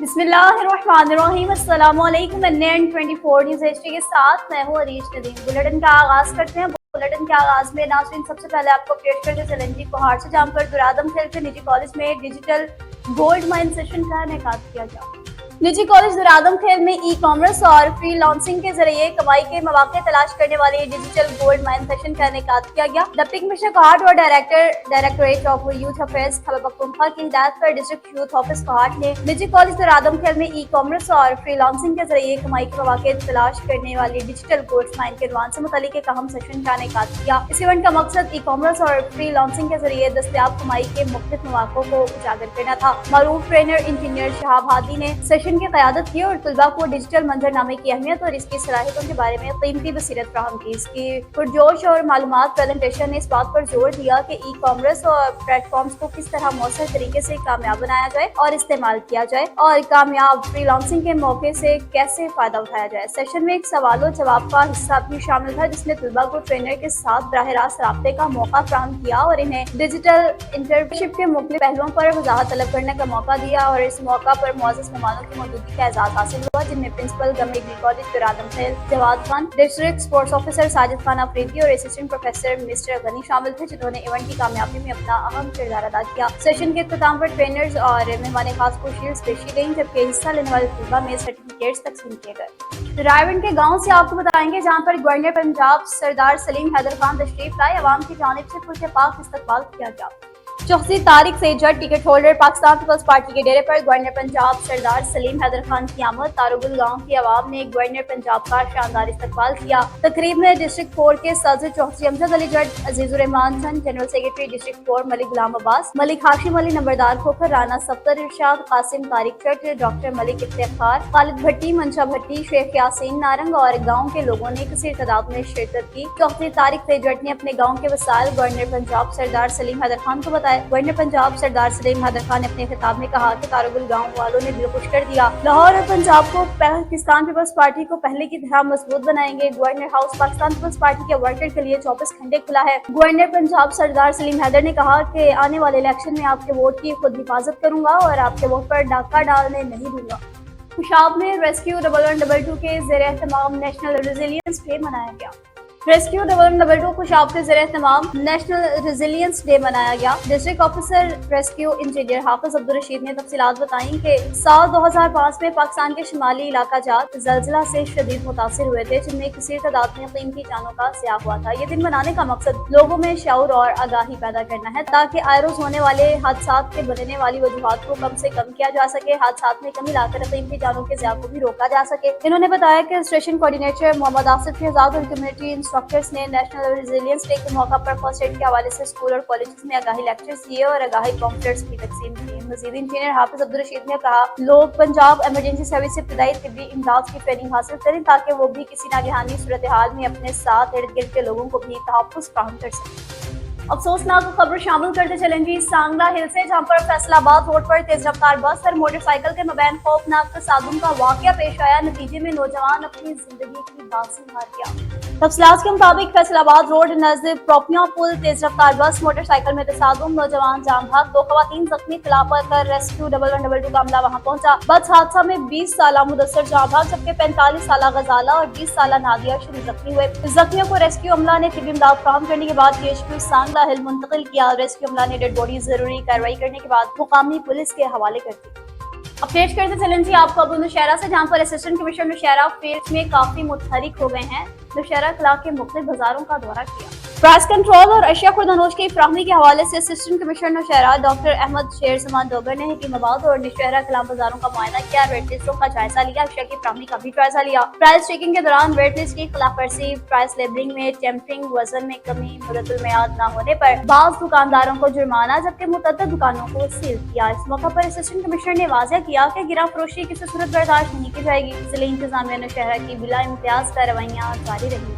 बिस्मिल्लाहिर्रहमानिर्रहीम। अस्सलाम वालेकुम। NN24 न्यूज़ हिस्ट्री के साथ मैं हूँ अरीश नदीम। बुलेटिन का आगाज करते हैं। बुलेटिन के आगाज में नाज़रीन सबसे पहले आपको अपडेट करते चलें कि पहाड़ से जामकर दुरादम खेल के निजी कॉलेज में डिजिटल गोल्ड माइन सेशन का इनेकाद किया गया। निजी कॉलेज दुरादम खेल में ई कॉमर्स और फ्री लॉन्सिंग के जरिए कमाई के मौके तलाश करने वाले डिजिटल गोल्ड माइन सेशन का इनेकाद किया गया। डिप्टी कमिश्नर कोहाट और directorate of youth affairs Khyber Pakhtunkhwa की हिदायत पर डिस्ट्रिक्ट यूथ ऑफिस कोहाट ने निजी कॉलेज दुरादम खेल में ई कॉमर्स और फ्री लॉन्सिंग के जरिए कमाई के मौके तलाश करने वाली डिजिटल गोल्ड माइन के इनवान से मुतालिक एक अहम सेशन का इनेकाद किया। इस इवेंट का मकसद ई कॉमर्स और फ्री लॉन्सिंग के जरिए दस्तयाब कमाई के मुख्तलिफ मौकों को उजागर करना था। मारूफ ट्रेनर इंजीनियर शहाब हादी ने सेशन की क़यादत की और तलबा को डिजिटल मंजरनामे की अहमियत और इसकी सलाहियतों के बारे में कीमती बसीरत फराहम की। इसकी पुरजोश और मालूमात प्रेजेंटेशन ने इस बात पर जोर दिया कि ई कॉमर्स और प्लेटफॉर्म्स को किस तरह मौसर तरीके से कामयाब बनाया जाए और इस्तेमाल किया जाए और कामयाब फ्रीलांसिंग के मौके से कैसे फायदा उठाया जाए। सेशन में एक सवालों जवाब का हिस्सा भी शामिल था जिसमें तलबा को ट्रेनर के साथ बराह रास्त राब्ते का मौका फराहम किया और इन्हें डिजिटल इंटर्नशिप के मुख्तलिफ पहलुओं पर वजाहत तलब करने का मौका दिया और इस मौका पर मुअज़्ज़ज़ मेहमानों की मौजूदगी का एजाज़ हासिल हुआ, जिनमें principal government degree college Darra Adam Khel Jawad Khan, district sports officer Sajid Khan Afridi और असिस्टेंट प्रोफेसर मिस्टर गनी शामिल थे, जिन्होंने इवेंट की कामयाबी में अपना अहम किरदार अदा किया। सेशन के इख्तिताम पर ट्रेनर्स और मेहमान खास को शील्ड्स पेशी गई, जबकि हिस्सा लेने वाले तलबा में सर्टिफिकेट्स तकसीम किए गए। रायवंड के गाँव से आपको बताएंगे जहाँ पर गवर्नर पंजाब सरदार सलीम हैदर खान तशरीफ लाए। अवाम की जानिब से खुश पाक इस्तकबाल किया गया। 34 तारीख से जज टिकट होल्डर पाकिस्तान पीपल्स पार्टी के डेरे पर गवर्नर पंजाब सरदार सलीम हैदर खान की आमद। तारुगुल गांव की आवाम ने गवर्नर पंजाब का शानदार इस्तकबाल किया। तकरीब में डिस्ट्रिक्ट 4 के सदर चौधरी अमजद अली जट, अजीजुर रहमान चंद, जनरल सेक्रेटरी डिस्ट्रिक्ट 4 मलिक गुलाम अब्बास, मलिक हाशिम अली नंबरदार खोखर, राना सफ्तर इरशाद, कासिम तारिक चट, डॉक्टर मलिक इफ्तिखार, खालिद भट्टी, मंशा भट्टी, शेख यासीन नारंग और गाँव के लोगों ने किसी तादाद में शिरकत की। 34 तारीख से जट ने अपने गाँव के वसाइल गवर्नर पंजाब सरदार सलीम हैदर खान को बताया। गवर्नर पंजाब सरदार सलीम हैदर खान ने अपने खिताब में कहा कि तारुगुल गांव वालों ने दिल खुश कर दिया। लाहौर और पंजाब को पाकिस्तान पीपल्स पार्टी को पहले की तरह मजबूत बनाएंगे। गवर्नर हाउस पाकिस्तान पीपल्स पार्टी के वर्कर के लिए 24 घंटे खुला है। गवर्नर पंजाब सरदार सलीम हैदर ने कहा कि आने वाले इलेक्शन में आपके वोट की खुद हिफाजत करूंगा और आपके वोट पर डाका डालने नहीं दूंगा। खुशाब में रेस्क्यू 1122 के ज़ेर एहतमाम नेशनल रेजिलियंस डे मनाया गया। रेस्क्यू 1122 खुशाब के ज़रिए तमाम नेशनल रेजिलियंस डे मनाया गया। डिस्ट्रिक्ट ऑफिसर रेस्क्यू इंजीनियर हाफिज अब्दुल रशीद ने तफसीलात बताई कि साल 2005 में पाकिस्तान के शुमाली इलाका जात जलजिला से शदीद मुतासिर हुए थे, जिनमें किसी तादाद में कीमती जानों का ज़िया हुआ था। ये दिन मनाने का मकसद लोगों में शऊर और आगाही पैदा करना है ताकि आए रोज होने वाले हादसा के बनने वाली वजूहात को कम से कम किया जा सके, हादसा में कमी लाकर कीमती जानों के ज़िया को भी रोका जा सके। इन्होंने बताया कि स्टेशन कोऑर्डिनेटर मोहम्मद आसिफ शहजाद और कम्युनिटी डॉक्टर्स ने नेशनल रेजिलियंस डे के मौका पर फर्स्ट एड के हवाले से स्कूल और कॉलेजेस में आगाही लेक्चर्स दिए और आगाही पॉम्पलेट्स भी तकसीम किए। मजीद इंजीनियर हाफिज अब्दुल रशीद ने कहा लोग पंजाब इमरजेंसी सर्विस से इब्तदाई तिब्बी इमदाद की ट्रेनिंग हासिल करें ताकि वो भी किसी नागहानी सूरत हाल में अपने साथ इर्द गिर्द के लोगों को भी तहफ़्फ़ुज़ फराहम कर सकें। अफसोसनाक खबर शामिल करते चलेंगी सांगला हिल से, जहाँ पर फैसलाबाद रोड पर तेज रफ्तार बस और मोटरसाइकिल के मबैन खौफनाक तसादुम का वाकया पेश आया। नतीजे में नौजवान अपनी जिंदगी की बाजी हार गया। तफसीलात के मुताबिक फैसलाबाद रोड नजदीक प्रोपिया पुल तेज रफ्तार बस मोटरसाइकिल में तसादुम, नौजवान जाम भाग, 2 खवातीन जख्मी। खिलाफत कर रेस्क्यू 1122 का अमला वहां पहुंचा। बस हादसा में 20 साल मुदस्सर जाम भाग जबकि 45 साल गजाला और 20 साल नादिया शरीफ जख्मी हुए। जख्मियों को रेस्क्यू अमला ने तिब्बी इमदाद फराहम करने के बाद केशपुर सांगला हिल मुंतकिल किया। रेस्क्यू अमला ने डेड बॉडी जरूरी कार्रवाई करने के बाद मुकामी पुलिस के हवाले कर दी। अपडेट करते चलें जी आपको अबू नौशहरा से, जहाँ पर असिस्टेंट कमिश्नर नौशहरा फील्ड में काफी मुतहरिक हो गए हैं। नौशहरा कला के मुख्तलिफ बाजारों का दौरा किया। प्राइस कंट्रोल और अशिया खुर्दनोश की फ्राहमी के हवाले से assistant commissioner Nowshera doctor Ahmad Sher Saman Dogar ने हकीमाबाद और नौशहरा कला बाजारों का मुआयना किया, वेट लिस्टों का जायजा लिया, अशिया की फ्राहमी का भी जायजा लिया। प्राइस चेकिंग के दौरान वेट लिस्ट की खिलाफवर्जी, प्राइस लेबलिंग में टेम्परिंग, वजन में कमी, मुद्दतुल मियाद न होने पर बाज़ दुकानदारों को जुर्माना जबकि मुतअद्दिद दुकानों को सील किया। इस मौके पर असिस्टेंट कमिश्नर ने वाज़ेह किया कि गिरा फरोशी किसी सूरत बर्दाश्त नहीं की जाएगी। जिले इंतजामिया नौशहरा की बिला इम्तियाज कार्रवाइयाँ जारी रही।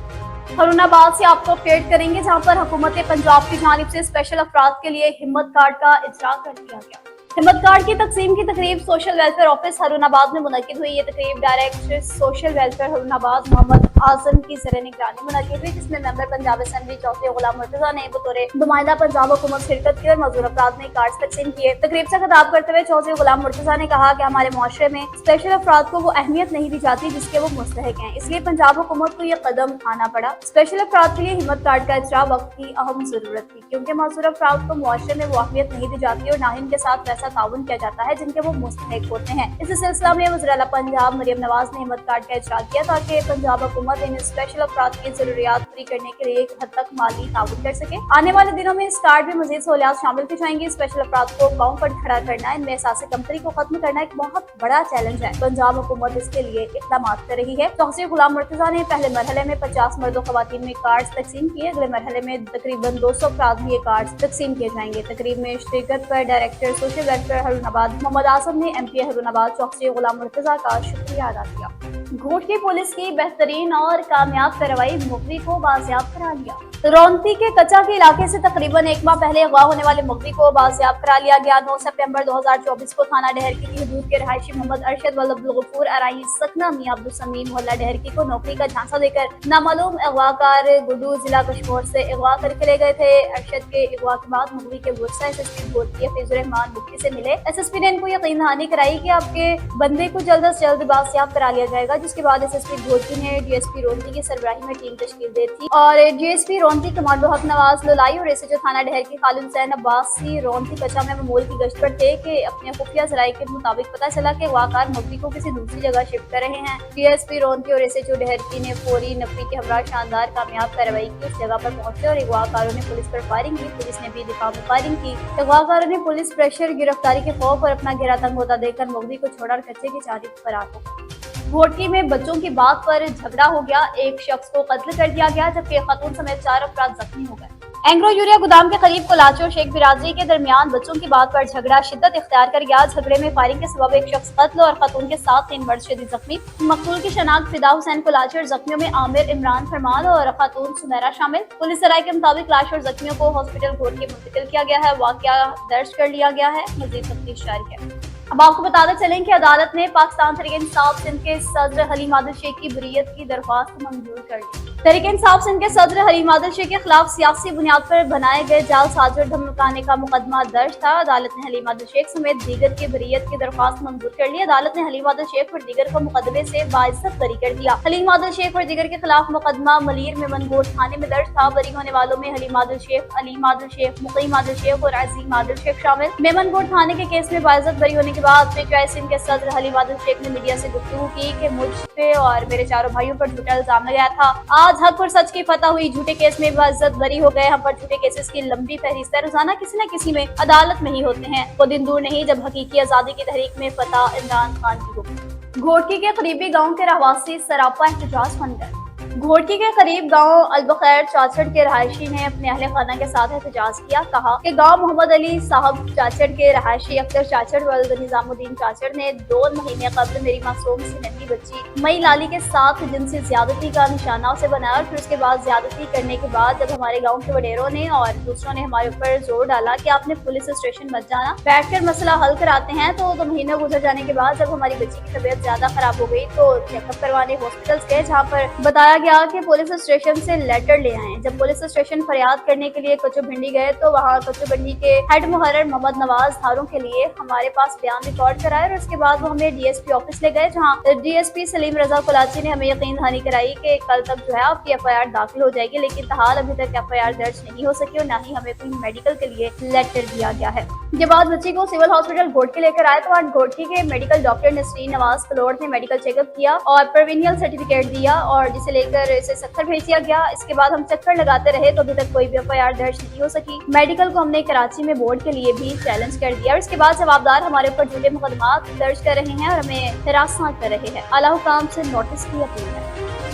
हरुणाबाद से आपको अपडेट करेंगे, जहां पर हुकूमत पंजाब की जानिब से स्पेशल अफराद के लिए हिम्मत कार्ड का इजरा कर दिया गया। हिम्मत कार्ड की तकसीम की तकरीब सोशल वेलफेयर ऑफिस हरुनाबाद में मुनक्किद हुई। ये तकरीब director social welfare Harunabad Mohammad Azam की ज़र निगरानी मुनक्किद हुई, जिसमें मेंबर पंजाब असेंबली चौधरी गुलाम मुर्तजा ने बतौर नुमाइंदा पंजाब हुकूमत शिरकत की और मजदूर अफराद ने कार्ड तकसीम किए। तकरीब से खिताब करते हुए चौधरी गुलाम मुर्तजा ने कहा कि हमारे मुआशरे में स्पेशल अफराद को वो अहमियत नहीं दी जाती जिसके वो मुस्तहिक हैं, इसलिए पंजाब हुकूमत को ये कदम उठाना पड़ा। स्पेशल अफराद के लिए हिम्मत कार्ड का इजरा वक्त की अहम जरूरत थी, क्योंकि मजदूर अफराद को मुआशरे में वो अहमियत नहीं दी जाती और ना ही उनके साथ वैसा ताउन किया जाता है जिनके वो मुस्तहिक होते हैं। इस सिलसिला में वज़ीर आला पंजाब मरियम नवाज ने हिम्मत कार्ड का इजरा किया ताकि पंजाब हुकूमत इन स्पेशल अफराद की जरूरियात पूरी करने के लिए एक हद तक माली ताउन कर सके। आने वाले दिनों में इस कार्ड में मजीद सहूलियात शामिल की जाएंगी। स्पेशल अफराद को पाँव पर खड़ा करना, इनमें एहसास कमतरी को खत्म करना एक बहुत बड़ा चैलेंज है। पंजाब हुकूमत इसके लिए इक़दाम कर रही है। चौधरी गुलाम मुर्तजा ने पहले मरहले में 50 मर्द और खवातीन में कार्ड तकसीम किए। अगले मरहले में तकरीबन 200 अफराद में ये कार्ड तकसीम किए जाएंगे। तकरीब में शिरकत पर director social welfare Harunabad Mohammad Asim ने MP हरुनाबाद चौधरी गुलाम मुर्तजा का शुक्रिया अदा किया। घोटकी पुलिस की बेहतरीन और कामयाब कार्रवाई, मुखरी को बाजियाब करा लिया। रौनती के कच्चा के इलाके से तकरीबन एक माह पहले अगवा होने वाले मुखरी को बाजियाब करा लिया गया। 9 सितंबर 2024 को थाना डहरकी की हदूद के रहायशी मोहम्मद अरशद वल अब्दुल गफूर अराई सकना मियां अब्दुल समीम मोहल्ला डहरकी को नौकरी का झांसा देकर नामालूम अगवाकार गुडू जिला कश्मीर से अगवा करके ले गए थे। अरशद के अगवा के बाद मुखरी के वर्षा SSP घोटकी हफीजुर रहमान मुफ्ती से मिले। SSP ने इनको यकीन दहानी कराई कि आपके बंदे को जल्द से जल्द बाजियाब करा लिया जाएगा, जिसके बाद SSP घोटकी ने DSP रोंती की सरबराही में टीम तश्कील दी थी और DSP रोंती कमांडो हक नवाज लोलाई और SHO थाना डहरकी खालिद हुसैन अब्बासी रोंती कच्चा में मामूल की गश्त पर थे कि अपने खुफिया जराये के मुताबिक पता चला कि वाकार मुखरी को किसी दूसरी जगह शिफ्ट कर रहे हैं। DSP रोंती और SHO डहरकी ने फौरी नफरी के हमरा शानदार कामयाब कार्रवाई की। उस जगह पर पहुंचे और अगवाकारों ने पुलिस पर फायरिंग की। पुलिस ने भी दिफा में फायरिंग की। अगवाकारों ने पुलिस प्रेशर, गिरफ्तारी के खौफ और अपना घेरा तंग होता देखकर मुखरी को छोड़ा और कच्चे की चारी फरार हो गए। घोटकी में बच्चों की बात पर झगड़ा हो गया, एक शख्स को कत्ल कर दिया गया जबकि एक खातून समेत 4 अफराद जख्मी हो गए। एंग्रो यूरिया गोदाम के करीब कोलाची और शेख बिरादरी के दरमियान बच्चों की बात पर झगड़ा शिद्दत इख्तियार कर गया। झगड़े में फायरिंग के सबब एक शख्स कत्ल और खातून के साथ 3 मर्द शदीद जख्मी। मकतूल की शनाख्त फिदा हुसैन कोलाची और जख्मियों में आमिर, इमरान फरमान और खातून सुमेरा शामिल। पुलिस राय के मुताबिक लाश और जख्मियों को हॉस्पिटल घोटकी मुंतकिल किया गया है। वाकया दर्ज कर लिया गया है, मजीद तफ्तीश जारी है। अब आपको बताते चलें कि अदालत ने पाकिस्तान तहरीक इंसाफ सिंध के सदर हलीम आदिल शेख की बरीयत की दरख्वास्त मंजूर कर ली। तहरीक इंसाफ सिंध के सदर हलीम आदिल शेख के खिलाफ सियासी बुनियाद पर बनाए गए जाल साज और धमकाने का मुकदमा दर्ज था। अदालत ने हलीम आदिल शेख समेत दीगर की बरीयत की दरख्वास्त मंजूर कर ली। अदालत ने हलीम आदिल शेख और दीगर को मुकदमे से बाइज्जत बरी कर दिया। हलीम आदिल शेख और दीगर के खिलाफ मुकदमा मलीर मेमनगोट थाने में दर्ज था। बरी होने वालों में हलीम आदिल शेख, अलीम आदिल शेख, मुकीम आदिल शेख और अजीम आदिल शेख शामिल। मेमनगोट थाने के केस में बाइज्जत बरी होने के बाद के सदर हलीम आदिल शेख ने मीडिया से गुफ्तगू की कि मुझ पे और मेरे चारों भाइयों पर झूठा इल्जाम लगाया था। आज हक और सच की फतह हुई। झूठे केस में बाइज्जत बरी हो गए। हम पर झूठे केसेस की लंबी फहरिस्त है। रोजाना किसी न किसी में अदालत में ही होते हैं। वो दिन दूर नहीं जब हकीकी आजादी की तहरीक में फतह इमरान खान की होगी। घोटकी के करीबी गाँव के रहवासी सरापा एहतजाज बन गए। घोटकी के करीब गांव अलबखैर चाचड़ के रहायशी ने अपने अहले खाना के साथ एहतजाज किया। कहा कि गांव मोहम्मद अली साहब चाचड़ के रहायशी अख्तर चाचड़ वल्द निजामुद्दीन चाचड़ ने 2 महीने कबल मेरी मासूम सी नन्ही बच्ची मई लाली के साथ जिनसी ज्यादती का निशाना उसे बनाया और फिर उसके बाद ज्यादती करने के बाद जब हमारे गाँव के वडेरों ने और दूसरों ने हमारे ऊपर जोर डाला कि आपने पुलिस स्टेशन मत जाना, बैठकर मसला हल कराते हैं, तो 2 महीने गुजर जाने के बाद जब हमारी बच्ची की तबीयत ज्यादा खराब हो गई तो चेकअप करवाने हॉस्पिटल गए, जहाँ पर बताया गया कि पुलिस स्टेशन से लेटर ले आए। जब पुलिस स्टेशन फरियाद करने के लिए कच्चू भिंडी गए तो वहाँ कच्चू भिंडी के हेड मुहर्रर मोहम्मद नवाज धारों के लिए हमारे पास बयान रिकॉर्ड कराया और उसके बाद वो हमें DSP ऑफिस ले गए, जहाँ DSP सलीम रजा कोलाची ने हमें यकीन दहानी कराई कि कल तक जो है आपकी FIR दाखिल हो जाएगी, लेकिन ताहाल अभी तक FIR दर्ज नहीं हो सकी और न ही हमें कोई मेडिकल के लिए लेटर दिया गया है। के बाद बच्ची को सिविल हॉस्पिटल घोटकी लेकर आए तो आज घोटकी के मेडिकल डॉक्टर नसरीन नवाज कलोड़ ने मेडिकल चेकअप किया और प्रोविनियल सर्टिफिकेट दिया और जिसे लेकर इसे सत्तर भेज दिया गया। इसके बाद हम चक्कर लगाते रहे तो अभी तक कोई भी FIR दर्ज नहीं हो सकी। मेडिकल को हमने कराची में बोर्ड के लिए भी चैलेंज कर दिया और इसके बाद जवाबदार हमारे ऊपर झूठे मुकदमा दर्ज कर रहे हैं और हमें हिरासत कर रहे हैं। आला हुकाम से नोटिस की अपील है।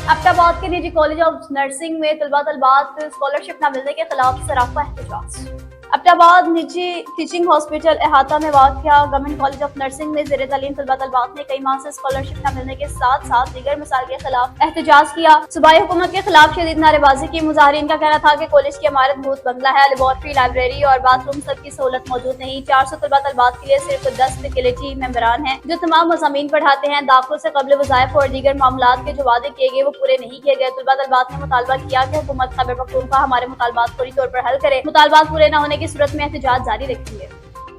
अब्टाबाद के निजी कॉलेज ऑफ नर्सिंग में तलबा तलबात स्कॉलरशिप न मिलने के खिलाफ सराफा एहतजाज। अब्टाबाद निजी टीचिंग हॉस्पिटल अहाता में वाक़या गवर्नमेंट कॉलेज ऑफ नर्सिंग में ज़ेर तालीम तलबा तलबात ने कई माह से स्कॉलरशिप न मिलने के साथ साथ दीगर मसाइल के खिलाफ एहतजाज किया। सूबाई हुकूमत के खिलाफ शदीद नारेबाजी की। मुजाहिरीन का कहना था कि कॉलेज की इमारत भूत बंगला है, लेबॉर्ट्री, लाइब्रेरी और बाथरूम सब की सहूलत मौजूद नहीं। 400 तलबा तलबात के लिए सिर्फ 10 फैकल्टी मेंबरान हैं जो तमाम मज़ामीन पढ़ाते हैं। दाखिल से कबल वज़ाइफ और दीगर मामलात के जो वादे किए गए वो पूरे नहीं किए गए। तलबा तलबात ने मुतालबा किया कि हुकूमत खैबर पख्तूनख्वा हमारे मुतालबात फौरी तौर पर हल करे। मुतालबात पूरे न होने की सूरत में एहतजाज जारी रखेंगे।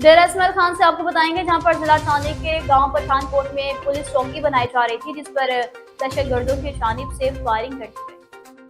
डेरा इस्माइल खान से आपको बताएंगे जहां पर जिला टानी के गांव पठानकोट में पुलिस चौकी बनाई जा रही थी जिस पर दहशतगर्दों की जानिब से फायरिंग करती है।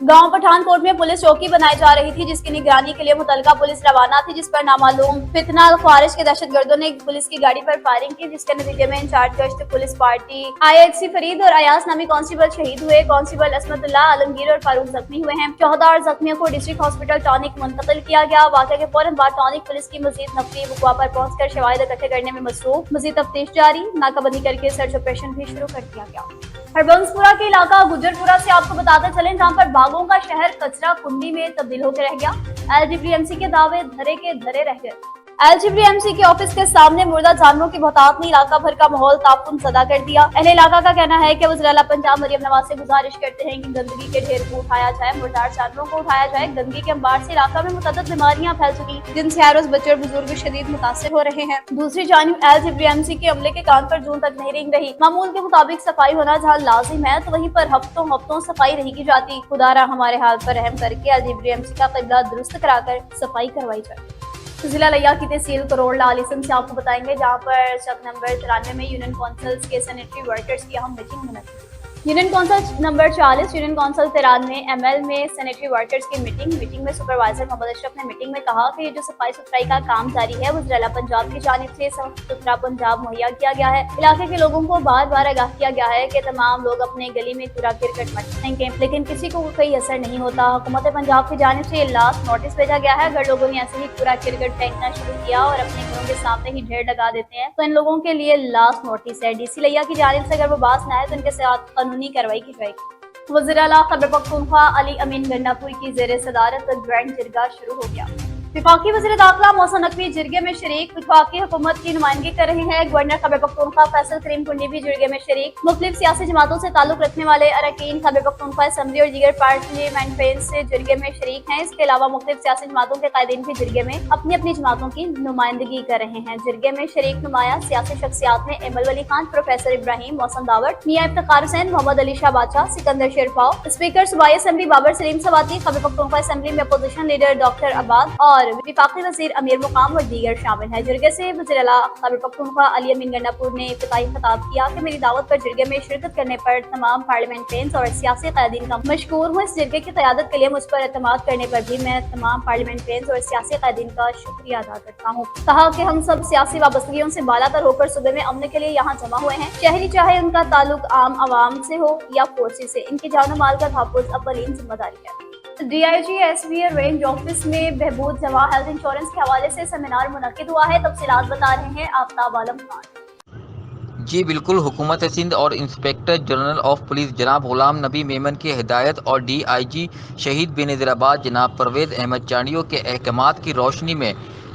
गांव पठानकोट में पुलिस चौकी बनाई जा रही थी जिसकी निगरानी के लिए मुतलका पुलिस रवाना थी, जिस पर नामालूम फितना ख्वारिज के दहशतगर्दों ने पुलिस की गाड़ी पर फायरिंग की, जिसके नतीजे में इंचार्ज गश्त पुलिस पार्टी IHC फरीद और अयास नामी कांस्टेबल शहीद हुए। कांस्टेबल असमतुल्लाह, आलमगीर और फारूक जख्मी हुए हैं। 14 जख्मियों को डिस्ट्रिक्ट हॉस्पिटल टॉनिक मुंतकिल किया गया। वाक़े के फौरन बाद टॉनिक पुलिस की मजीद नफरी वक़्वा पर पहुंचकर शवाहिद इकट्ठे करने में मसरूफ। मजीद तफ्तीश जारी, नाकाबंदी करके सर्च ऑपरेशन भी शुरू कर दिया गया। हरबंसपुरा के इलाका गुजरपुरा से आपको बताते चलें जहां पर बागों का शहर कचरा कुंडी में तब्दील होकर रह गया। LGBMC के दावे धरे के धरे रह गए। LGBMC के ऑफिस के सामने मुर्दा जानवरों की बहुतात ने इलाका भर का माहौल तापुन सदा कर दिया। अहले इलाका का कहना है कि वज़ीर आला पंजाब मरियम नवाज से गुजारिश करते हैं कि गंदगी के ढेर को उठाया जाए, मुर्दार जानवरों को उठाया जाए। गंदगी के अंबार से इलाका में मुतअद्दिद बीमारियां फैल चुकी जिनसे हर रोज बच्चे और बुजुर्ग शदीद मुतासिर हो रहे हैं। दूसरी जानिब LGBMC के अमले के कान पर जून तक नहीं रेंग रही। मामूल के मुताबिक सफाई होना जहाँ लाजिम है तो वहीं पर हफ्तों हफ्तों सफाई नहीं की जाती। खुदारा हमारे हाल पर रहम करके LGBMC का क़िबला दुरुस्त कराकर सफाई करवाई जाए। जिला लिया की तहसील करोड़ला आलिसम से आपको बताएंगे जहां पर शक नंबर 93 में यूनियन काउंसिल्स के सैनिटरी वर्कर्स की अहम मीटिंग मुनक्किद। Union council number 40 union council 93 ML में सैनिटरी वर्कर्स की मीटिंग में सुपरवाइजर मोहम्मद अशरफ ने मीटिंग में कहा कि ये जो सफाई सुथराई का काम जारी है वो जिला पंजाब की जानिब से साफ सुथरा पंजाब मुहैया किया गया है। इलाके के लोगों को बार बार आगाह किया गया है कि तमाम लोग अपने गली में कूड़ा करकट मत फेंकें, लेकिन किसी को कोई असर नहीं होता। हुकूमत पंजाब की जानिब से लास्ट नोटिस भेजा गया है। अगर लोगों ने ऐसे ही कूड़ा करकट फेंकना शुरू किया और अपने घरों के सामने ही ढेर लगा देते हैं तो इन लोगों के लिए लास्ट नोटिस है। DC लिया की जानिब से अगर वो बात न आए तो इनके साथ कानूनी कार्रवाई की जाएगी। वज़ीर आला खैबर पख्तूनख्वा अली अमीन गन्नापुरी की ज़ेर सदारत ग्रैंड जिरगा शुरू हो गया। वफाकी वज़ीर दाखिला मोहसिन नकवी जिरगे में शरीक। वफाकी हुकूमत की नुमाइंदगी कर रहे हैं। गवर्नर खैबर पख्तूनख्वा फैसल करीम कुंडी भी जिरगे में शरीक। मुख्तलिफ सियासी जमातों से ताल्लुक रखने वाले अरकान खैबर पख्तूनख्वा असेंबली और दीगर पार्लियामेंट से जिरगे में शरीक हैं। इसके अलावा मुख्तलिफ सियासी जमातों के कायदीन भी जिरगे में अपनी अपनी जमातों की नुमाइंदगी कर रहे हैं। जिरगे में शरीक नुमाया सियासी शख्सियात में एमल वली खान, प्रोफेसर इब्राहिम मौसम दावट, मियां इफ्तिखार हुसैन, मोहम्मद अली शाह बादशाह, सिकंदर शेरफाओ, स्पीकर सूबाई असेंबली बाबर सलीम सवाती, खैबर पख्तूनख्वा असेंबली में अपोजिशन लीडर डॉक्टर अब्बाद और वफाकी वज़ीर अमीर मुकाम और दीगर शामिल हैं। जिरगे से वज़ीर आला खैबर पख्तूनख्वा अली अमीन गन्नापुर ने इब्तिदाई खिताब किया कि मेरी दावत पर जिरगे में शिरकत करने पर तमाम पार्लियामेंटेरियंस और सियासी कायदीन का मशकूर हूँ। इस जिरगे की क़यादत के लिए मुझ पर एतमाद करने पर भी मैं तमाम पार्लियामेंटेरियंस और सियासी कायदीन का शुक्रिया अदा करता हूँ। कहा कि हम सब सियासी वाबस्तगियों से बालातर होकर सूबे में अमन के लिए यहाँ जमा हुए हैं। शहरी चाहे उनका ताल्लुक आम आवाम से हो या फोर्सेस से, इनकी जानो माल का तहफ़्फ़ुज़ अव्वलीन जिम्मेदारी है। DIG SBA रेंज ऑफिस में बहबूद जमा हेल्थ इंश्योरेंस के हवाले से सेमिनार मुनक्किद हुआ है। तफसीलात बता रहे हैं आफ्ताब आलम खान। जी बिल्कुल, हुकूमत सिंध और इंस्पेक्टर जनरल ऑफ पुलिस जनाब गुलाम नबी मेमन की हिदायत और DIG शहीद बेनज़ीराबाद जनाब परवेज़ अहमद चांडियों के अहकामात की रोशनी में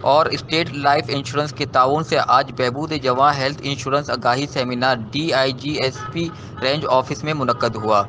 और स्टेट लाइफ इंश्योरेंस के ताउन से आज बहबूद जवां हेल्थ इंश्योरेंस आगाही seminar DIG SP range office में मुनक्कद हुआ,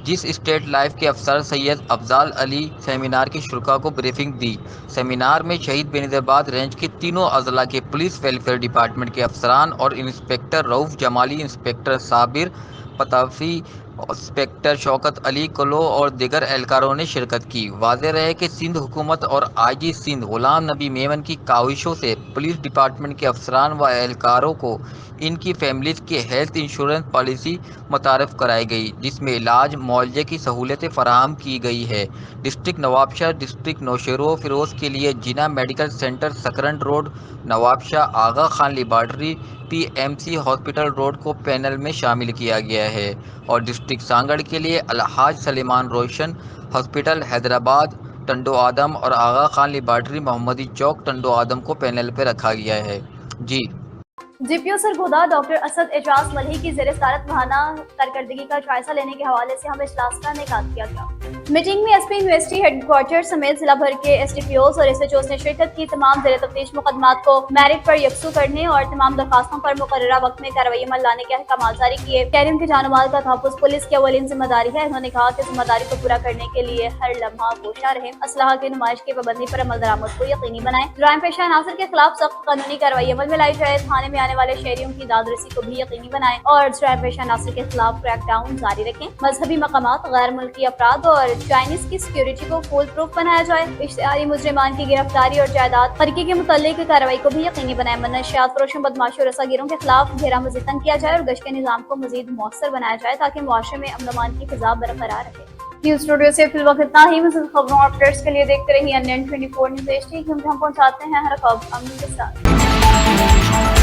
जिस स्टेट लाइफ के अफसर सैयद अफजाल अली सेमिनार के शुरा को ब्रीफिंग दी। सेमिनार में शहीद बेनज़ीराबाद रेंज के तीनों अजला के पुलिस वेलफेयर डिपार्टमेंट के अफसरान और inspector Rauf Jamali, inspector Sabir Patafi, inspector Shaukat Ali Kalo और दीगर एहलकारों ने शिरकत की। वाज़ेह रहे कि सिंध हुकूमत और IG सिंध गुलाम नबी मेमन की काविशों से पुलिस डिपार्टमेंट के अफसरान व एहलकारों को इनकी फैमिलीज़ की हेल्थ इंश्योरेंस पॉलिसी मुतारफ़ कराई गई, जिसमें इलाज मुआवजे की सहूलतें फराहम की गई है। डिस्ट्रिक्ट नवाबशाह, डिस्ट्रिक्ट नौशेरो फिरोज़ के लिए Jinnah medical centre Sakrand road, Nawabshah Aga Khan laboratory PMC hospital road को पैनल में शामिल किया गया है और डिस्ट्रिक्ट सांगड़ के लिए अलहाज सलेमान रोशन हॉस्पिटल हैदराबाद टंडो आदम और आगा खान लेबॉर्ट्री मोहम्मदी चौक टंडो आदम को पैनल पर रखा गया है। जी GPO सरगोदा डॉक्टर असद एजाज मलही की ज़ेर सदारत माहाना कारकर्दगी का जायजा लेने के हवाले से हमें इजलास का इनेकाद किया गया। मीटिंग में एसपी यूनिवर्सिटी हेडक्वार्टर समेत जिला भर के एसडीपीओज और एसएचओज ने शिरकत की। तमाम ज़ेर तफ्तीश मुकदमात को मेरिट पर यकसू करने और तमाम दरखास्तों पर मुकर्ररा वक्त में कार्रवाई अमल लाने के अहकाम जारी किए। शहरियों की जान माल का तहफ़्फ़ुज़ पुलिस की अवलीन जिम्मेदारी है। उन्होंने कहा कि जिम्मेदारी को पूरा करने के लिए हर लम्हा कोशा रहे। असलहा की नुमाइश की पाबंदी पर अमल दरामद को यकीनी बनाए। जुराइम पेशा अनासर के खिलाफ सख्त कानूनी कार्रवाई अमल में लाई जाए। थाने में आने वाले शहरियों की दादरसी को भी यकीनी बनाए और जुराइम पेशा अनासर के खिलाफ क्रैकडाउन जारी रखें। मजहबी मकामात, गैर मुल्की अफराद और चाइनीज की सिक्योरिटी को फुल प्रूफ बनाया जाए। इश्तिहारी मुजरिमान की गिरफ्तारी और जायदाद फरीकी के मुतल्लिक कार्रवाई को भी यकीनी बनाए। मनशियात फरोशों, बदमाशों और रसागिरों के खिलाफ घेरा मज़ीद तंग किया जाए और गश्त के निज़ाम को मज़ीद मौसर बनाया जाए ताकि मुआशरे में अमन अमान की फिजा बरकरार रहे। न्यूज़ स्टूडियो से फिल वक्त इतना ही। मज़ीद खबरों और अपडेट्स के लिए देखते रहिए NN24 न्यूज़ HD। हम पहुंचाते हैं हर खबर अमन के साथ।